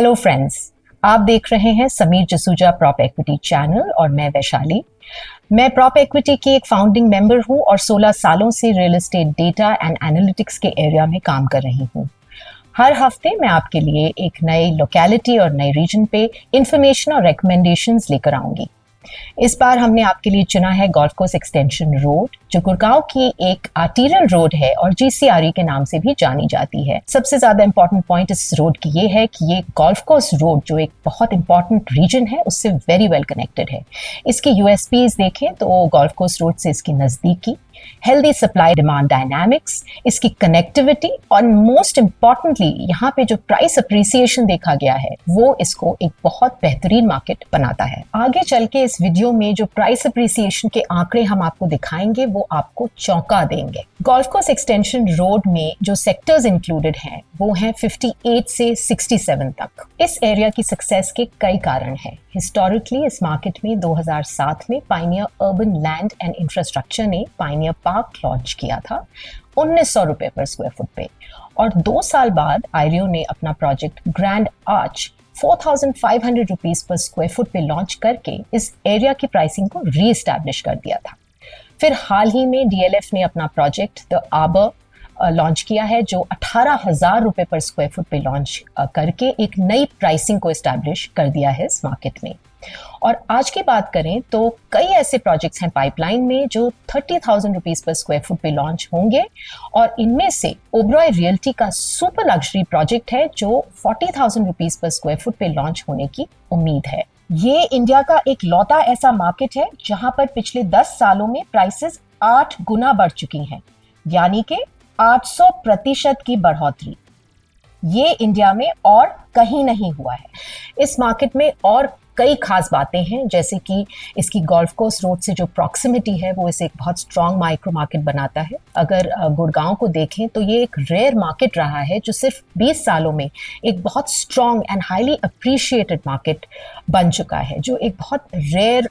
Hello friends, आप देख रहे हैं Sameer Jasuja prop equity channel और मैं वैशाली। मैं प्रॉप इक्विटी की एक फाउंडिंग मेंबर हूं और 16 सालों से real estate data and analytics के एरिया में काम कर रही हूं। हर हफ्ते मैं आपके लिए एक नई लोकेलिटी और नए रीजन पे इंफॉर्मेशन और रिकमेंडेशंस लेकर आऊंगी। इस बार हमने आपके लिए चुना है गोल्फ कोर्स एक्सटेंशन रोड, जो गुड़गांव की एक आर्टीरियल रोड है और जीसीआरई के नाम से भी जानी जाती है। सबसे ज्यादा इंपॉर्टेंट पॉइंट इस रोड की ये है कि ये गोल्फ कोर्स रोड जो एक बहुत इंपॉर्टेंट रीजन है उससे वेरी वेल कनेक्टेड है। इसकी यूएसपीज देखें तो गोल्फ कोर्स रोड से इसकी नजदीकी, हेल्दी सप्लाई डिमांड डायनामिक्स, इसकी कनेक्टिविटी और मोस्ट इंपॉर्टेंटली यहाँ पे जो प्राइस अप्रिसिएशन देखा गया है वो इसको एक बहुत बेहतरीन मार्केट बनाता है। आगे चल के इस वीडियो में जो प्राइस अप्रिसिएशन के आंकड़े हम आपको दिखाएंगे वो आपको चौंका देंगे। गोल्फ कोर्स एक्सटेंशन रोड में जो सेक्टर्स इंक्लूडेड हैं वो हैं 58 से 67 तक। इस एरिया की सक्सेस के कई कारण हैं। हिस्टोरिकली इस मार्केट में 2007 में Pioneer urban land and infrastructure ने पायनियर पार्क लॉन्च किया था 1900 रुपए पर स्क्वायर फुट पे, और 2 साल बाद आयरियो ने अपना project grand arch 4500 rupees per square foot पे लॉन्च करके इस एरिया की प्राइसिंग को रीएस्टैब्लिश कर दिया था। फिर हाल ही में डीएलएफ ने अपना प्रोजेक्ट द आर्बर लॉन्च किया है, जो 18,000 रुपए पर स्क्वायर फुट पे लॉन्च करके एक नई प्राइसिंग को एस्टैब्लिश कर दिया है इस मार्केट में। और आज की बात करें तो कई ऐसे प्रोजेक्ट्स हैं पाइपलाइन में जो 30,000 रुपीज पर स्क्वायर फुट पे लॉन्च होंगे, और इनमें से ओबरॉय रियल्टी का सुपर लग्जरी प्रोजेक्ट है जो 40,000 रुपीज पर स्क्वायर फुट पे लॉन्च होने की उम्मीद है। ये इंडिया का एक लौता ऐसा मार्केट है जहां पर पिछले 10 सालों में प्राइसेस 8 गुना बढ़ चुकी हैं, यानी कि 800% की बढ़ोतरी। ये इंडिया में और कहीं नहीं हुआ है। इस मार्केट में और कई खास बातें हैं, जैसे कि इसकी गोल्फ कोर्स रोड से जो प्रॉक्सिमिटी है वो इसे एक बहुत स्ट्रॉन्ग माइक्रो मार्केट बनाता है। अगर गुड़गांव को देखें तो ये एक रेयर मार्केट रहा है जो सिर्फ 20 सालों में एक बहुत strong and highly appreciated market बन चुका है, जो एक बहुत रेयर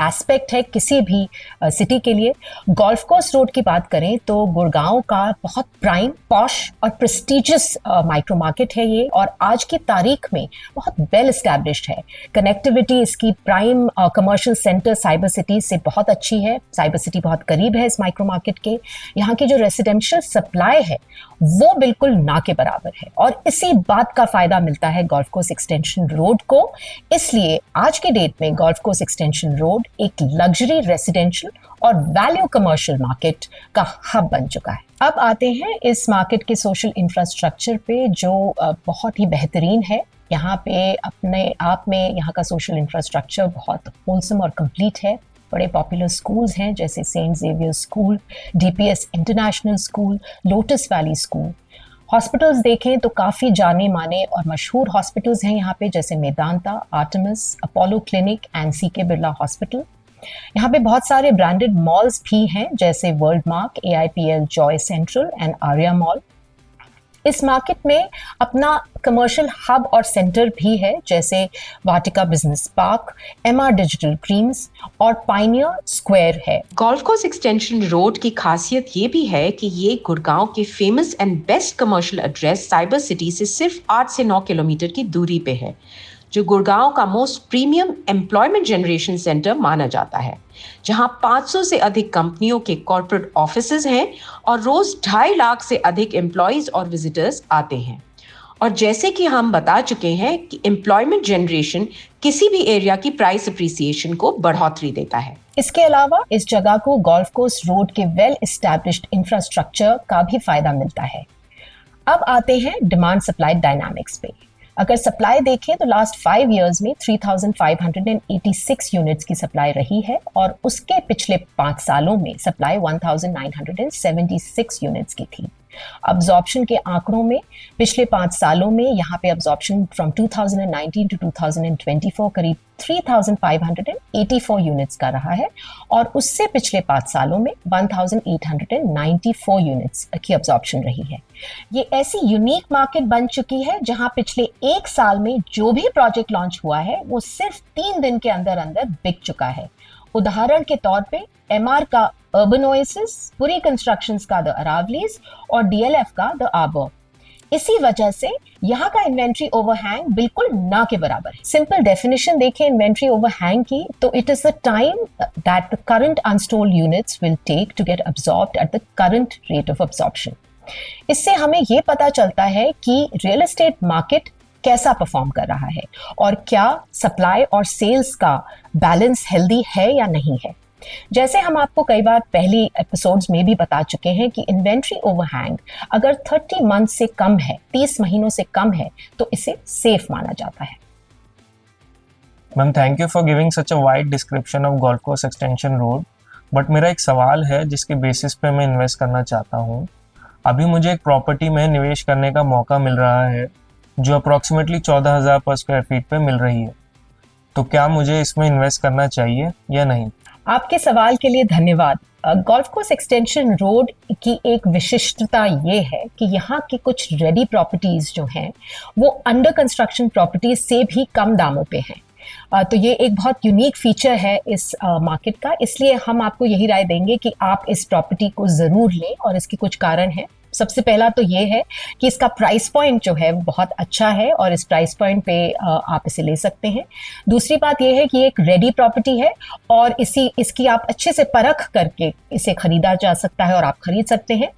एस्पेक्ट है किसी भी सिटी के लिए। गोल्फ कोर्स रोड की बात करें तो गुड़गांव का बहुत प्राइम, पॉश और प्रेस्टिजियस माइक्रो मार्केट है ये, और आज की तारीख में बहुत वेल एस्टैब्लिश्ड है। कनेक्टिविटी इसकी prime commercial centre cyber city से बहुत अच्छी है। साइबर सिटी बहुत करीब है इस माइक्रो मार्केट के। यहाँ की जो रेसिडेंशियल सप्लाई है वो बिल्कुल ना के बराबर है, और इसी बात का फायदा मिलता है गोल्फ कोर्स एक्सटेंशन रोड को। इसलिए आज के डेट में गोल्फ कोर्स एक्सटेंशन रोड एक लग्जरी रेसिडेंशियल और वैल्यू कमर्शियल मार्केट का हब बन चुका है। अब आते हैं इस मार्केट के सोशल इंफ्रास्ट्रक्चर पे, जो बहुत ही बेहतरीन है। यहाँ पे अपने आप में यहाँ का सोशल इंफ्रास्ट्रक्चर बहुत होलसम और कंप्लीट है। बड़े पॉपुलर स्कूल्स हैं जैसे saint Xavier school, DPS international school, Lotus Valley school. Hospitals देखें तो काफ़ी जाने माने और मशहूर हॉस्पिटल्स हैं यहाँ पे, जैसे Medanta, Artemis, Apollo clinic and C K Birla hospital. यहाँ पे बहुत सारे ब्रांडेड मॉल्स भी हैं जैसे world mark, एआईपीएल, Joy central and Arya mall. इस मार्केट में अपना कमर्शियल हब और सेंटर भी है जैसे वाटिका business park, MR digital creams और पाइनियर स्क्वायर है। गोल्फ कोर्स एक्सटेंशन रोड की खासियत ये भी है कि ये गुड़गांव के famous and best commercial address cyber city से सिर्फ 8 से 9 किलोमीटर की दूरी पे है, जो गुड़गांव का most premium employment generation centre माना जाता है, जहां 500 से अधिक कंपनियों के कॉर्पोरेट ऑफिसेज हैं और रोज 2.5 लाख से अधिक एम्प्लॉयज और विजिटर्स आते हैं। और जैसे कि हम बता चुके हैं कि एम्प्लॉयमेंट जनरेशन किसी भी एरिया की प्राइस अप्रिसिएशन को बढ़ोतरी देता है। इसके अलावा इस जगह को गोल्फ कोर्स रोड के वेल एस्टैब्लिश्ड इंफ्रास्ट्रक्चर का भी फायदा मिलता है। अब आते हैं डिमांड सप्लाई डायनामिक्स पे। अगर सप्लाई देखें तो लास्ट 5 इयर्स में 3,586 यूनिट्स की सप्लाई रही है, और उसके पिछले 5 सालों में सप्लाई 1,976 यूनिट्स की थी। अब्जॉर्प्शन के आंकड़ों में पिछले 5 सालों में यहाँ पे अब्जॉर्प्शन फ्रॉम 2019 टू 2024 करीब 3,584 यूनिट्स का रहा है, और उससे पिछले 5 सालों में 1,894 यूनिट्स की अब्जॉर्प्शन रही है। ये ऐसी यूनिक मार्केट बन चुकी है जहां पिछले 1 साल में जो भी प्रोजेक्ट लॉन्च हुआ है वो सिर्फ 3 दिन के अंदर अंदर बिक चुका है। उदाहरण के तौर पे एमआर का अर्बन ओएसिस, पुरी कंस्ट्रक्शंस का द अरावलीज और डीएलएफ का द आर्बर। इसी वजह से यहाँ का इन्वेंट्री ओवरहैंग बिल्कुल ना के बराबर है। सिंपल डेफिनेशन देखें इन्वेंट्री ओवरहैंग की तो it is the time that the current अनस्टोल्ड units will take to get absorbed at the current rate of absorption. इससे हमें ये पता चलता है कि रियल एस्टेट मार्केट कैसा परफॉर्म कर रहा है और क्या सप्लाई और सेल्स का बैलेंस हेल्दी है या नहीं है। जैसे हम आपको कई बार पहली एपिसोड्स में भी बता चुके हैं कि इन्वेंट्री ओवरहैंग अगर 30 मंथ से कम है, 30 महीनों से कम है, तो इसे सेफ माना जाता है। Ma'am, thank you for giving such a wide description of golf course extension road. But मेरा एक सवाल है जिसके बेसिस पे मैं इन्वेस्ट करना चाहता हूँ। अभी मुझे एक प्रॉपर्टी में निवेश करने का मौका मिल रहा है जो अप्रॉक्सीमेटली 14,000 पर स्क्वायर फीट पे मिल रही है, तो क्या मुझे इसमें इन्वेस्ट करना चाहिए या नहीं? आपके सवाल के लिए धन्यवाद। गोल्फ कोर्स एक्सटेंशन रोड की एक विशिष्टता ये है कि यहाँ की कुछ रेडी प्रॉपर्टीज जो हैं वो अंडर कंस्ट्रक्शन प्रॉपर्टीज से भी कम दामों पे हैं। तो ये एक बहुत यूनिक फीचर है इस मार्केट का, इसलिए हम आपको यही राय देंगे कि आप इस प्रॉपर्टी को ज़रूर लें और इसके कुछ कारण हैं। सबसे पहला तो ये है कि इसका प्राइस पॉइंट जो है वो बहुत अच्छा है और इस प्राइस पॉइंट पे आप इसे ले सकते हैं। दूसरी बात ये है कि एक रेडी प्रॉपर्टी है और इसकी आप अच्छे से परख करके इसे खरीदा जा सकता है और आप खरीद सकते हैं।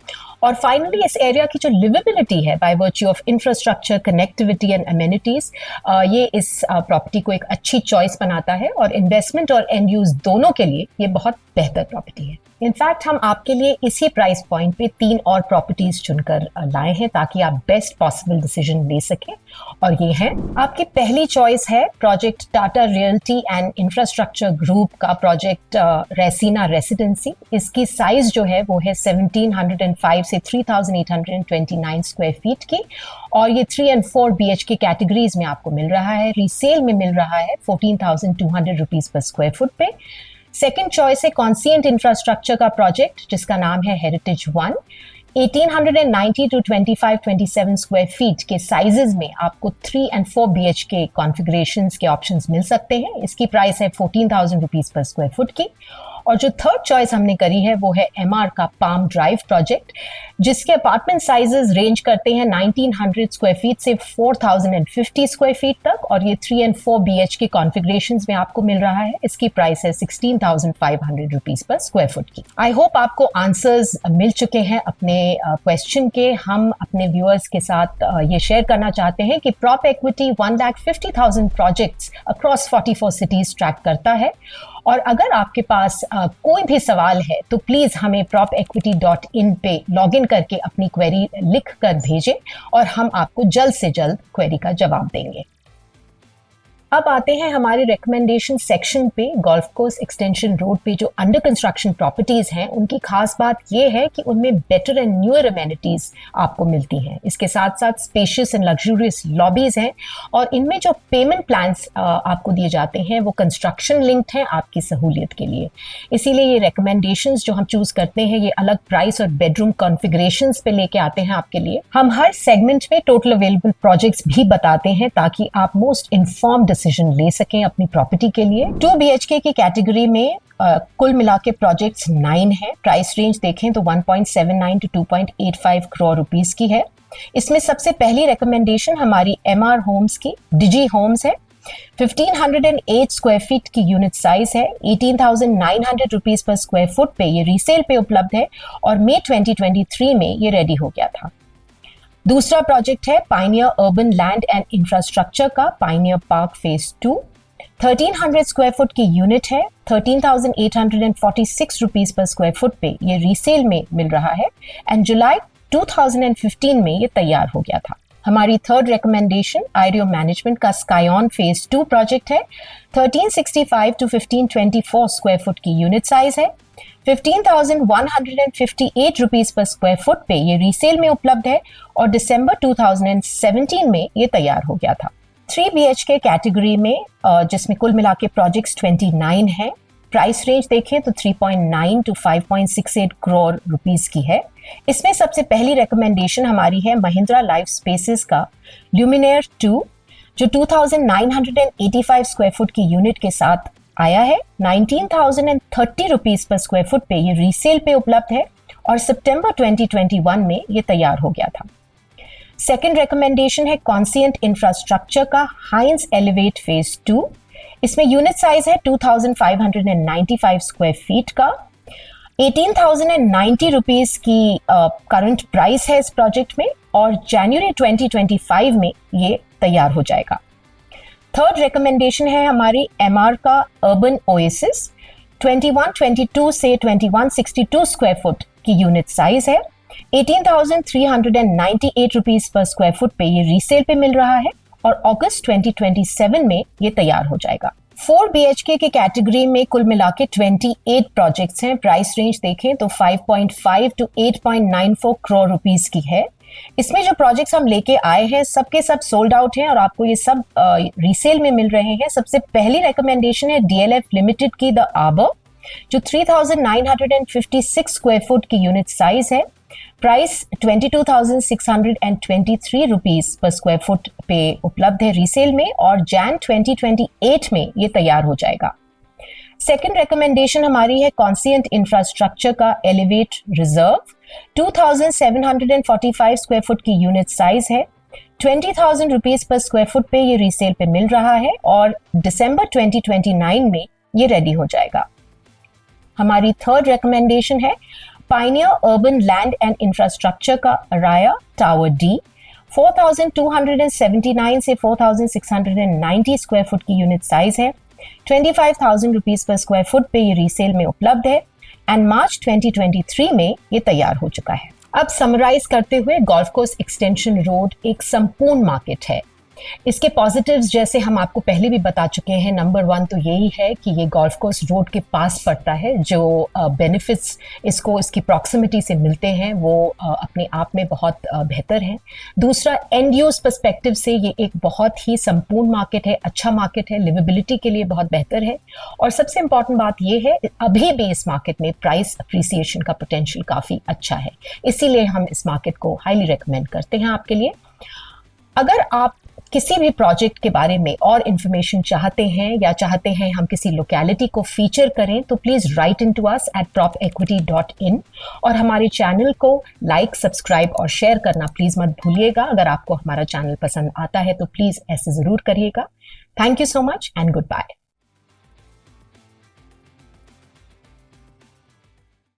और फाइनली इस एरिया की जो लिवेबिलिटी है by virtue of infrastructure, connectivity and amenities, ये इस प्रॉपर्टी को एक अच्छी चॉइस बनाता है और इन्वेस्टमेंट और एंड यूज दोनों के लिए ये बहुत बेहतर प्रॉपर्टी है। इनफैक्ट हम आपके लिए इसी प्राइस पॉइंट पे 3 और प्रॉपर्टीज चुनकर लाए हैं ताकि आप बेस्ट पॉसिबल डिसीजन ले सकें। और ये है, आपकी पहली चॉइस है project Tata realty and infrastructure group का प्रोजेक्ट रेसिना रेसिडेंसी। इसकी साइज जो है वो है 1705 से 3829 स्क्वायर फीट की और ये 3 और 4 BHK कैटेगरीज में आपको मिल रहा है। रीसेल में मिल रहा है 14,200 रुपीज पर स्क्वायर फुट पे। सेकेंड चॉइस है कॉन्सियंट इंफ्रास्ट्रक्चर का प्रोजेक्ट जिसका नाम है हेरिटेज 1। 1890 टू 2527 स्क्वायर फीट के साइजेस में आपको 3 और 4 BHK कॉन्फ़िगरेशंस के ऑप्शंस मिल सकते हैं। इसकी प्राइस है 14,000 रुपीज पर स्क्वायर फुट की। और जो थर्ड चॉइस हमने करी है वो है MR का पाम ड्राइव प्रोजेक्ट जिसके अपार्टमेंट साइजेस रेंज करते हैं 1900 स्क्वायर फीट से 4050 स्क्वायर फीट तक और ये 3 और 4 BHK कॉन्फ़िगरेशंस में आपको मिल रहा है। इसकी प्राइस है 16,500 रुपीज पर स्क्वायर फुट की। आई होप आपको आंसर्स मिल चुके हैं अपने क्वेश्चन के। हम अपने व्यूअर्स के साथ ये शेयर करना चाहते हैं कि prop equity 1,50,000 projects across 44 cities track करता है और अगर आपके पास कोई भी सवाल है तो प्लीज़ हमें propequity.in पे लॉगिन करके अपनी क्वेरी लिख कर भेजें और हम आपको जल्द से जल्द क्वेरी का जवाब देंगे। अब आते हैं हमारे रिकमेंडेशन सेक्शन पे। गोल्फ कोर्स एक्सटेंशन रोड पे जो अंडर कंस्ट्रक्शन प्रॉपर्टीज हैं उनकी खास बात यह है कि उनमें बेटर एंड न्यूअर अमेनिटीज आपको मिलती हैं। इसके साथ साथ स्पेशियस एंड लग्जूरियस लॉबीज हैं और इनमें जो पेमेंट प्लान्स आपको दिए जाते हैं वो कंस्ट्रक्शन लिंक्ड हैं आपकी सहूलियत के लिए। इसीलिए ये रिकमेंडेशंस जो हम चूज करते हैं ये अलग प्राइस और बेडरूम कॉन्फ़िगरेशंस पे लेके आते हैं आपके लिए। हम हर सेगमेंट में टोटल अवेलेबल प्रोजेक्ट्स भी बताते हैं ताकि आप मोस्ट इन्फॉर्म्ड डिसीजन ले सकें अपनी प्रॉपर्टी के लिए। 2 BHK की कैटेगरी में कुल मिला के प्रोजेक्ट्स 9 हैं। प्राइस रेंज देखें तो 1.79 टू 2.85 करोड़ रुपीस की है। इसमें सबसे पहली रिकमेंडेशन हमारी MR होम्स की डिजी होम्स है। 1508 स्क्वायर फीट की यूनिट साइज है। 18,900 रुपीज पर स्क्वायर फुट पे ये रीसेल पे उपलब्ध है और मई 2023 में ये रेडी हो गया था। दूसरा प्रोजेक्ट है pioneer urban land and infrastructure का pioneer park phase 2। 1300 square foot की यूनिट है। 13,846 रुपीज पर स्क्वायर फुट पे ये रीसेल में मिल रहा है एंड जुलाई 2015 में ये तैयार हो गया था। हमारी थर्ड रिकमेंडेशन आईरियो मैनेजमेंट का स्काईऑन फेज 2 प्रोजेक्ट है। 1365 टू 1524 स्क्वायर फुट की यूनिट साइज है। 15,158 रुपीज पर स्क्वायर फुट पे ये रीसेल में उपलब्ध है और दिसंबर 2017 में ये तैयार हो गया था। 3 BHK कैटेगरी में जिसमें कुल मिला के प्रोजेक्ट्स 29 हैं। प्राइस रेंज देखें तो 3.9 टू 5.68 करोड़ रुपीस की है। इसमें सबसे पहली रिकमेंडेशन हमारी है महिंद्रा लाइफ स्पेसेस का ल्यूमिनेयर 2 जो 2,985 स्क्वायर फुट की यूनिट के साथ आया है। 19,030 रुपीज पर स्क्वायर फुट पे ये रीसेल पे उपलब्ध है और सितंबर 2021 में ये तैयार हो गया था। सेकेंड रिकमेंडेशन है कॉन्सियंट इंफ्रास्ट्रक्चर का हाइंस एलिवेट फेज 2। इसमें यूनिट साइज है 2595 स्क्वायर फीट का। 18,090 रुपीज की करंट प्राइस है इस प्रोजेक्ट में और जनवरी 2025 में ये तैयार हो जाएगा। थर्ड रिकमेंडेशन है हमारी एमआर का अर्बन ओएसिस। 2122 से 2162 स्क्वायर फुट की यूनिट साइज है। 18,398 रुपीज पर स्क्वायर फुट पे ये रीसेल पे मिल रहा है और अगस्त 2027 में ये तैयार हो जाएगा। 4 BHK के कैटेगरी में कुल मिला के 28 प्रोजेक्ट्स हैं। प्राइस रेंज देखें तो 5.5 to 8.94 करोड़ रुपीस की है। इसमें जो प्रोजेक्ट्स हम लेके आए हैं सबके सब सोल्ड आउट हैं और आपको ये सब रीसेल में मिल रहे हैं। सबसे पहली रिकमेंडेशन है DLF लिमिटेड की द आर्बर, जो 3,956 स्क्वायर फुट की यूनिट साइज है। Price 22,623 rupees per square foot पे उपलब्ध है रीसेल में और जैन 2028 में ये तैयार हो जाएगा। सेकेंड रिकमेंडेशन हमारी है कॉन्सियंट इंफ्रास्ट्रक्चर का एलिवेट रिजर्व। 2,745 स्क्वायर फुट की यूनिट साइज है। 20,000 रुपीज पर स्क्वायर फुट पे ये रीसेल पे मिल रहा है और दिसंबर 2029 में ये रेडी हो जाएगा। हमारी थर्ड रिकमेंडेशन है pioneer urban land and infrastructure का अराया टावर डी। 4,279 से 4,690 स्क्वायर फुट की यूनिट साइज है। 25,000 रुपीज पर स्क्वायर फुट पे ये रीसेल में उपलब्ध है एंड मार्च 2023 में ये तैयार हो चुका है। अब समराइज करते हुए गोल्फ कोर्स एक्सटेंशन रोड एक संपूर्ण मार्केट है। इसके पॉजिटिव्स जैसे हम आपको पहले भी बता चुके हैं, नंबर 1 तो यही है कि ये गोल्फ कोर्स रोड के पास पड़ता है। जो बेनिफिट्स इसको इसकी प्रॉक्सिमिटी से मिलते हैं वो अपने आप में बहुत बेहतर हैं। दूसरा, एंड यूज पर्सपेक्टिव से ये एक बहुत ही संपूर्ण मार्केट है, अच्छा मार्केट है, लिवेबिलिटी के लिए बहुत बेहतर है। और सबसे इंपॉर्टेंट बात ये है अभी भी इस मार्केट में प्राइस अप्रिसिएशन का पोटेंशियल काफ़ी अच्छा है, इसीलिए हम इस मार्केट को हाईली रिकमेंड करते हैं आपके लिए। अगर आप किसी भी प्रोजेक्ट के बारे में और इन्फॉर्मेशन चाहते हैं या चाहते हैं हम किसी लोकेलिटी को फीचर करें तो please write in to us at propequity.in और हमारे चैनल को लाइक, सब्सक्राइब और शेयर करना प्लीज़ मत भूलिएगा। अगर आपको हमारा चैनल पसंद आता है तो प्लीज़ ऐसे ज़रूर करिएगा। Thank you so much and good bye.